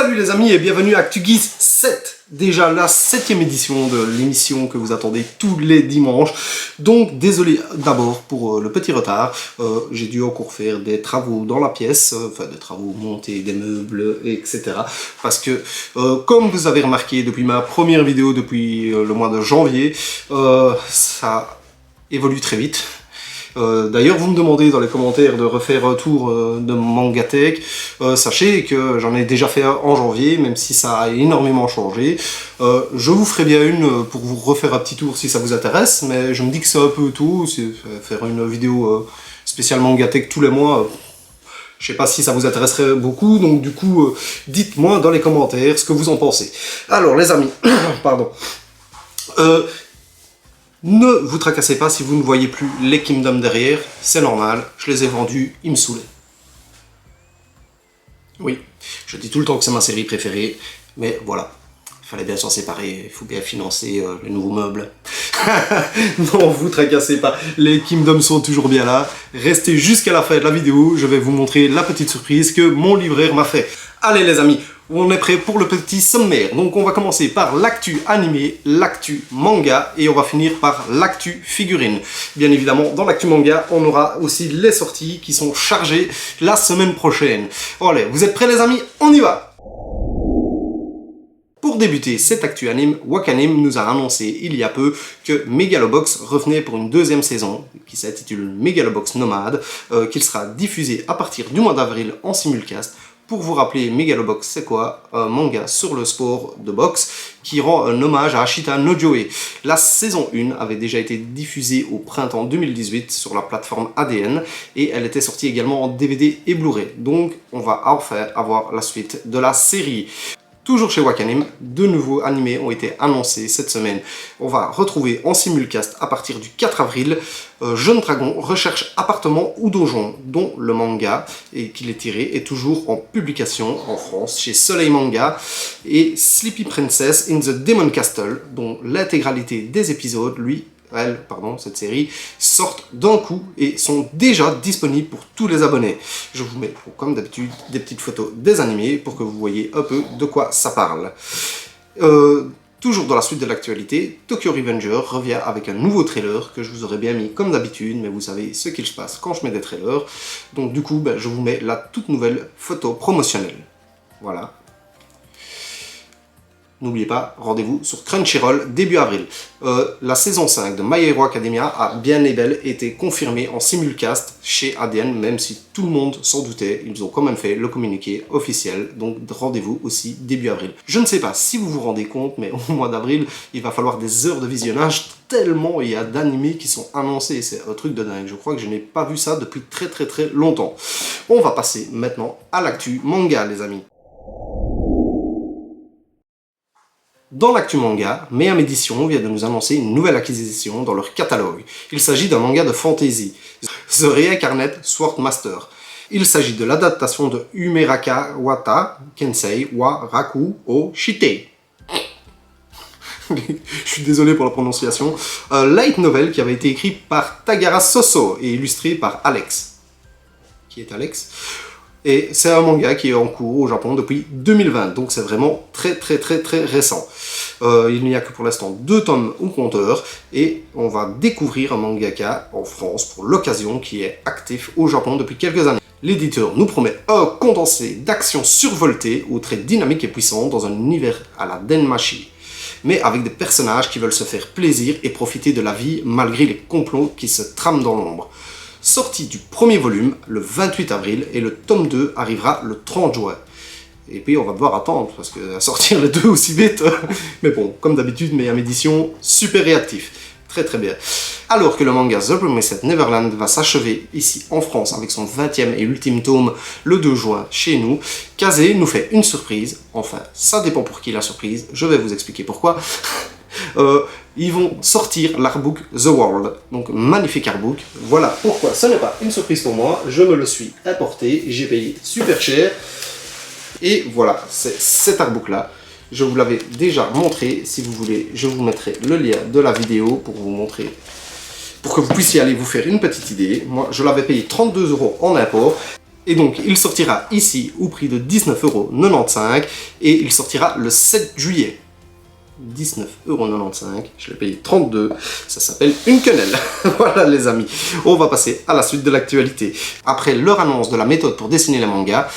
Salut les amis et bienvenue à ActuGeeks 7, déjà la 7e édition de l'émission que vous attendez tous les dimanches. Donc désolé d'abord pour le petit retard, j'ai dû encore faire des travaux dans la pièce, enfin des travaux, monter des meubles, etc. Parce que comme vous avez remarqué depuis ma première vidéo depuis le mois de janvier, ça évolue très vite. D'ailleurs, vous me demandez dans les commentaires de refaire un tour de Mangatech. Sachez que j'en ai déjà fait un en janvier, même si ça a énormément changé. Je vous ferai bien une pour vous refaire un petit tour si ça vous intéresse, mais je me dis que c'est un peu tôt, faire une vidéo spéciale Mangatech tous les mois. Je sais pas si ça vous intéresserait beaucoup, donc du coup, dites-moi dans les commentaires ce que vous en pensez. Alors les amis, pardon. Ne vous tracassez pas si vous ne voyez plus les Kingdom derrière, c'est normal, je les ai vendus, ils me saoulaient. Oui, je dis tout le temps que c'est ma série préférée, mais voilà, il fallait bien s'en séparer, il faut bien financer les nouveaux meubles. Non, vous tracassez pas, les Kingdoms sont toujours bien là, restez jusqu'à la fin de la vidéo, je vais vous montrer la petite surprise que mon libraire m'a fait. Allez les amis, on est prêt pour le petit sommaire. Donc on va commencer par l'actu animé, l'actu manga et on va finir par l'actu figurine. Bien évidemment, dans l'actu manga, on aura aussi les sorties qui sont chargées la semaine prochaine. Allez, vous êtes prêts les amis? On y va! Pour débuter cette actu anime, Wakanim nous a annoncé il y a peu que Megalobox revenait pour une deuxième saison qui s'intitule Megalobox Nomade, qu'il sera diffusé à partir du mois d'avril en simulcast. Pour vous rappeler, Megalobox, c'est quoi? Un manga sur le sport de boxe qui rend un hommage à Ashita no Joe. La saison 1 avait déjà été diffusée au printemps 2018 sur la plateforme ADN et elle était sortie également en DVD et Blu-ray. Donc on va enfin avoir la suite de la série. Toujours chez Wakanim, de nouveaux animés ont été annoncés cette semaine. On va retrouver en simulcast à partir du 4 avril Jeune Dragon recherche appartement ou donjon, dont le manga et qu'il est tiré est toujours en publication en France chez Soleil Manga, et Sleepy Princess in the Demon Castle, dont l'intégralité des épisodes, cette série, sortent d'un coup et sont déjà disponibles pour tous les abonnés. Je vous mets, comme d'habitude, des petites photos des animés pour que vous voyez un peu de quoi ça parle. Toujours dans la suite de l'actualité, Tokyo Revenger revient avec un nouveau trailer que je vous aurais bien mis comme d'habitude, mais vous savez ce qu'il se passe quand je mets des trailers. Donc du coup, je vous mets la toute nouvelle photo promotionnelle. Voilà. N'oubliez pas, rendez-vous sur Crunchyroll début avril. La saison 5 de My Hero Academia a bien et belle été confirmée en simulcast chez ADN, même si tout le monde s'en doutait, ils ont quand même fait le communiqué officiel, donc rendez-vous aussi début avril. Je ne sais pas si vous vous rendez compte, mais au mois d'avril, il va falloir des heures de visionnage, tellement il y a d'animés qui sont annoncés, c'est un truc de dingue. Je crois que je n'ai pas vu ça depuis très longtemps. On va passer maintenant à l'actu manga, les amis. Dans l'actu manga, Meam Edition vient de nous annoncer une nouvelle acquisition dans leur catalogue. Il s'agit d'un manga de fantasy, The Reincarnate Swordmaster. Il s'agit de l'adaptation de Umeraka Wata Kensei wa Raku o Shite. Je suis désolé pour la prononciation. Un light novel qui avait été écrit par Tagara Soso et illustré par Alex. Qui est Alex? Et c'est un manga qui est en cours au Japon depuis 2020, donc c'est vraiment très récent. Il n'y a que pour l'instant 2 tomes au compteur, et on va découvrir un mangaka en France pour l'occasion qui est actif au Japon depuis quelques années. L'éditeur nous promet un condensé d'action survoltée aux traits dynamiques et puissants dans un univers à la Denmachi, mais avec des personnages qui veulent se faire plaisir et profiter de la vie malgré les complots qui se trament dans l'ombre. Sortie du premier volume le 28 avril et le tome 2 arrivera le 30 juin. Et puis on va devoir attendre parce que à sortir les deux aussi vite. Mais bon, comme d'habitude, Meam Edition, super réactif. Très bien. Alors que le manga The Promised Neverland va s'achever ici en France avec son 20e et ultime tome le 2 juin chez nous, Kazé nous fait une surprise. Enfin, ça dépend pour qui la surprise, je vais vous expliquer pourquoi. Ils vont sortir l'artbook The World, donc magnifique artbook. Voilà pourquoi ce n'est pas une surprise pour moi, je me le suis importé, j'ai payé super cher. Et voilà, c'est cet artbook là. Je vous l'avais déjà montré, si vous voulez, je vous mettrai le lien de la vidéo pour vous montrer, pour que vous puissiez aller vous faire une petite idée. Moi, je l'avais payé 32 € en import. Et donc, il sortira ici au prix de 19,95 € et il sortira le 7 juillet. 19,95 €, je l'ai payé 32, ça s'appelle une quenelle. Voilà les amis, on va passer à la suite de l'actualité. Après leur annonce de la méthode pour dessiner les mangas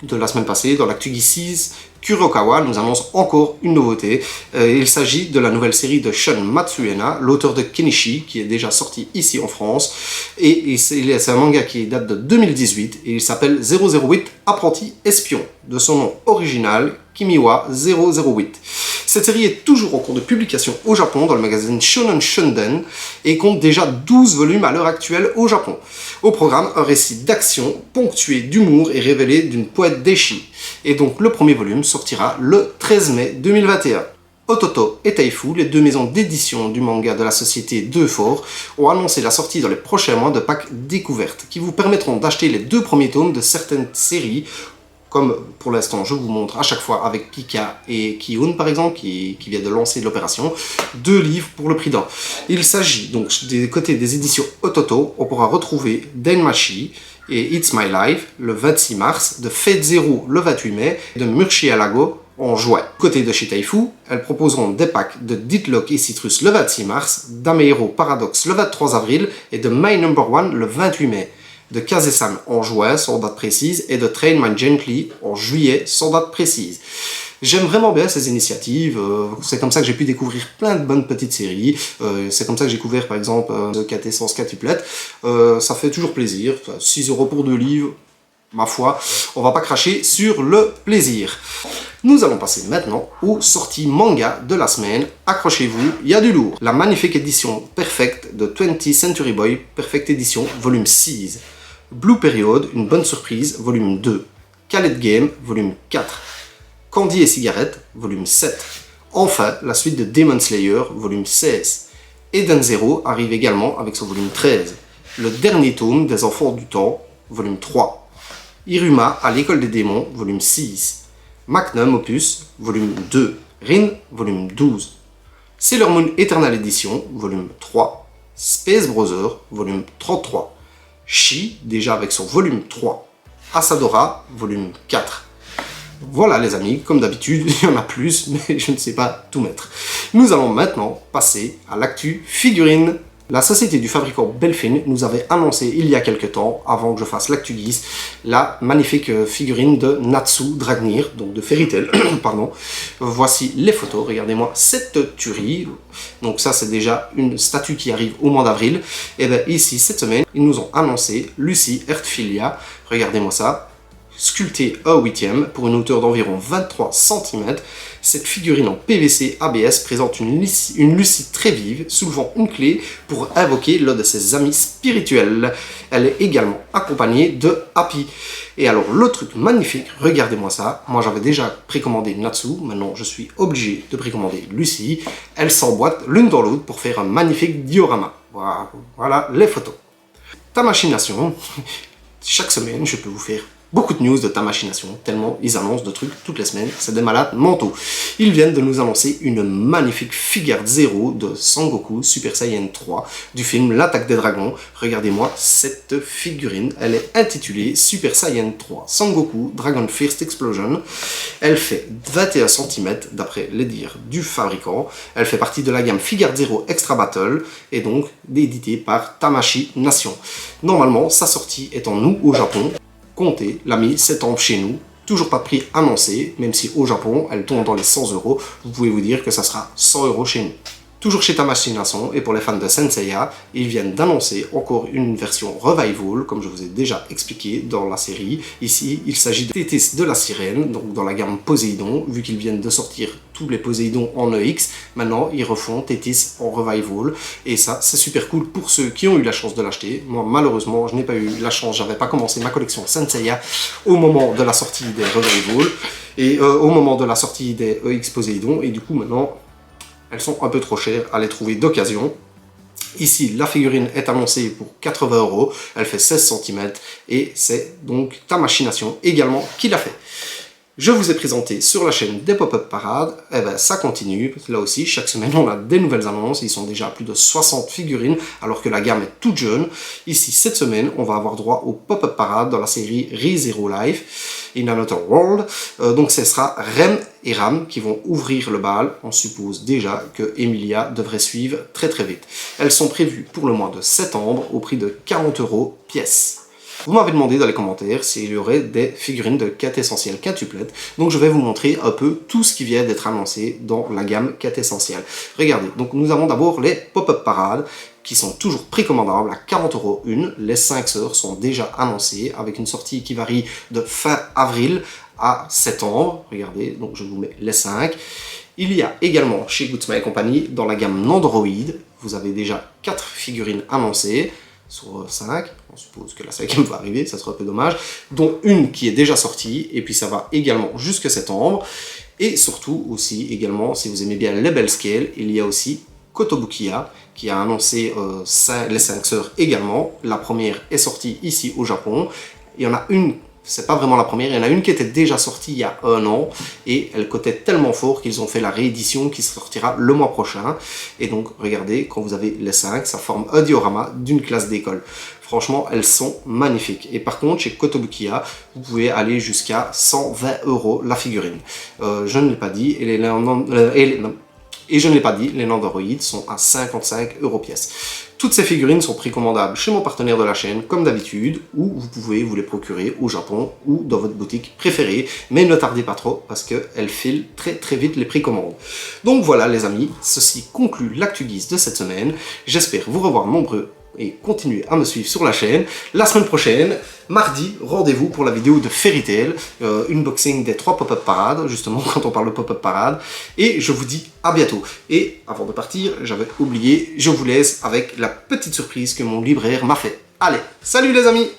de la semaine passée, dans l'actu Geesees, Kurokawa nous annonce encore une nouveauté. Il s'agit de la nouvelle série de Shun Matsuena, l'auteur de Kenichi, qui est déjà sorti ici en France. Et c'est un manga qui date de 2018 et il s'appelle 008 Apprenti Espion, de son nom original, Kimiwa 008. Cette série est toujours en cours de publication au Japon dans le magazine Shonen Shunden et compte déjà 12 volumes à l'heure actuelle au Japon. Au programme, un récit d'action ponctué d'humour et révélé d'une poète déchie. Et donc le premier volume sortira le 13 mai 2021. Ototo et Taifu, les deux maisons d'édition du manga de la société Deux Forts, ont annoncé la sortie dans les prochains mois de packs découvertes qui vous permettront d'acheter les 2 premiers tomes de certaines séries, comme pour l'instant je vous montre à chaque fois avec Pika et Kiyun par exemple, qui vient de lancer l'opération, 2 livres pour le prix d'un. Il s'agit donc des côtés des éditions Ototo, on pourra retrouver Denmachi et It's My Life le 26 mars, de Fate Zero le 28 mai, de Murcielago en juin. Côté de chez Taifu, elles proposeront des packs de Deadlock et Citrus le 26 mars, d'Ameiro Paradox le 23 avril et de My Number One le 28 mai. De Kazé-san en juin, sans date précise, et de Train My Gently en juillet, sans date précise. J'aime vraiment bien ces initiatives, c'est comme ça que j'ai pu découvrir plein de bonnes petites séries, c'est comme ça que j'ai découvert par exemple The Quintessence Quintuplette, ça fait toujours plaisir, 6 € pour 2 livres, ma foi, on va pas cracher sur le plaisir. Nous allons passer maintenant aux sorties manga de la semaine. Accrochez-vous, il y a du lourd. La magnifique édition Perfect de 20th Century Boy, Perfect Edition, volume 6. Blue Period, une bonne surprise, volume 2. Khaled Game, volume 4. Candy et Cigarette, volume 7. Enfin, la suite de Demon Slayer, volume 16. Eden Zero arrive également avec son volume 13. Le dernier tome des Enfants du Temps, volume 3. Iruma à l'école des démons, volume 6. Magnum Opus, volume 2. Rin, volume 12. Sailor Moon Eternal Edition, volume 3. Space Brother, volume 33. Shi, déjà avec son volume 3. Asadora, volume 4. Voilà les amis, comme d'habitude, il y en a plus, mais je ne sais pas tout mettre. Nous allons maintenant passer à l'actu figurine. La société du fabricant Belfin nous avait annoncé il y a quelques temps, avant que je fasse l'actu Geese, la magnifique figurine de Natsu Dragnir, donc de Fairy Tail, pardon. Voici les photos, regardez-moi cette tuerie. Donc ça c'est déjà une statue qui arrive au mois d'avril. Et bien ici, cette semaine, ils nous ont annoncé Lucy Earthfilia, regardez-moi ça, sculptée à 8e pour une hauteur d'environ 23 cm. Cette figurine en PVC ABS présente une Lucie très vive, soulevant une clé pour invoquer l'un de ses amis spirituels. Elle est également accompagnée de Happy. Et alors le truc magnifique, regardez-moi ça, moi j'avais déjà précommandé Natsu, maintenant je suis obligé de précommander Lucie. Elles s'emboîtent l'une dans l'autre pour faire un magnifique diorama. Voilà les photos. Tamashii-Nation, chaque semaine je peux vous faire beaucoup de news de Tamashii-Nation, tellement ils annoncent de trucs toutes les semaines, c'est des malades mentaux. Ils viennent de nous annoncer une magnifique figure Zero de Sangoku Super Saiyan 3 du film L'attaque des dragons. Regardez-moi cette figurine, elle est intitulée Super Saiyan 3 Sangoku Dragon First Explosion. Elle fait 21 cm d'après les dires du fabricant. Elle fait partie de la gamme Figure Zero Extra Battle et donc éditée par Tamashii-Nation. Normalement, sa sortie est en août au Japon. Comptez, l'ami, septembre chez nous, toujours pas de prix annoncé, même si au Japon, elle tombe dans les 100 €, vous pouvez vous dire que ça sera 100 € chez nous. Toujours chez Tamashii-Nation, et pour les fans de Senseiya, ils viennent d'annoncer encore une version Revival, comme je vous ai déjà expliqué dans la série. Ici, il s'agit de Thétis de la Sirène, donc dans la gamme Poséidon, vu qu'ils viennent de sortir tous les Poséidons en EX, maintenant ils refont Thétis en Revival, et ça c'est super cool pour ceux qui ont eu la chance de l'acheter. Moi malheureusement je n'ai pas eu la chance, j'avais pas commencé ma collection Senseiya au moment de la sortie des Revival, et au moment de la sortie des EX Poséidon, et du coup maintenant elles sont un peu trop chères à les trouver d'occasion. Ici, la figurine est annoncée pour 80 €, elle fait 16 cm, et c'est donc Tamashii-Nation également qui l'a fait. Je vous ai présenté sur la chaîne des pop-up parades, et ben ça continue, là aussi chaque semaine on a des nouvelles annonces, ils sont déjà à plus de 60 figurines alors que la gamme est toute jeune. Ici cette semaine on va avoir droit au pop-up parade dans la série ReZero Life in Another World, donc ce sera Rem et Ram qui vont ouvrir le bal. On suppose déjà que Emilia devrait suivre très vite. Elles sont prévues pour le mois de septembre au prix de 40 € pièce. Vous m'avez demandé dans les commentaires s'il y aurait des figurines de quête essentielle quintuplette, donc je vais vous montrer un peu tout ce qui vient d'être annoncé dans la gamme quête essentielle. Regardez, donc nous avons d'abord les pop-up parades qui sont toujours précommandables à 40 € une. Les 5 sœurs sont déjà annoncées avec une sortie qui varie de fin avril à septembre. Regardez, donc je vous mets les 5. Il y a également chez Goodsma et compagnie dans la gamme Nandroid, vous avez déjà 4 figurines annoncées sur 5, on suppose que la 5e va arriver, ça sera un peu dommage, dont une qui est déjà sortie, et puis ça va également jusque septembre, et surtout aussi également, si vous aimez bien les belles scales, il y a aussi Kotobukiya, qui a annoncé les 5 sœurs également. La première est sortie ici au Japon, il y en a une, c'est pas vraiment la première, il y en a une qui était déjà sortie il y a 1 an, et elle cotait tellement fort qu'ils ont fait la réédition qui sortira le mois prochain. Et donc, regardez, quand vous avez les 5, ça forme un diorama d'une classe d'école. Franchement, elles sont magnifiques. Et par contre, chez Kotobukiya, vous pouvez aller jusqu'à 120 € la figurine. Je ne l'ai pas dit, et je ne l'ai pas dit, les Nandroid sont à 55 € pièce. Toutes ces figurines sont précommandables chez mon partenaire de la chaîne, comme d'habitude, ou vous pouvez vous les procurer au Japon ou dans votre boutique préférée, mais ne tardez pas trop parce qu'elles filent très vite les précommandes. Donc voilà les amis, ceci conclut l'actu geeks de cette semaine. J'espère vous revoir nombreux et continuez à me suivre sur la chaîne. La semaine prochaine, mardi, rendez-vous pour la vidéo de Fairy Tail, unboxing des 3 pop-up parades, justement quand on parle de pop-up parade, et je vous dis à bientôt. Et avant de partir, j'avais oublié, je vous laisse avec la petite surprise que mon libraire m'a fait. Allez, salut les amis!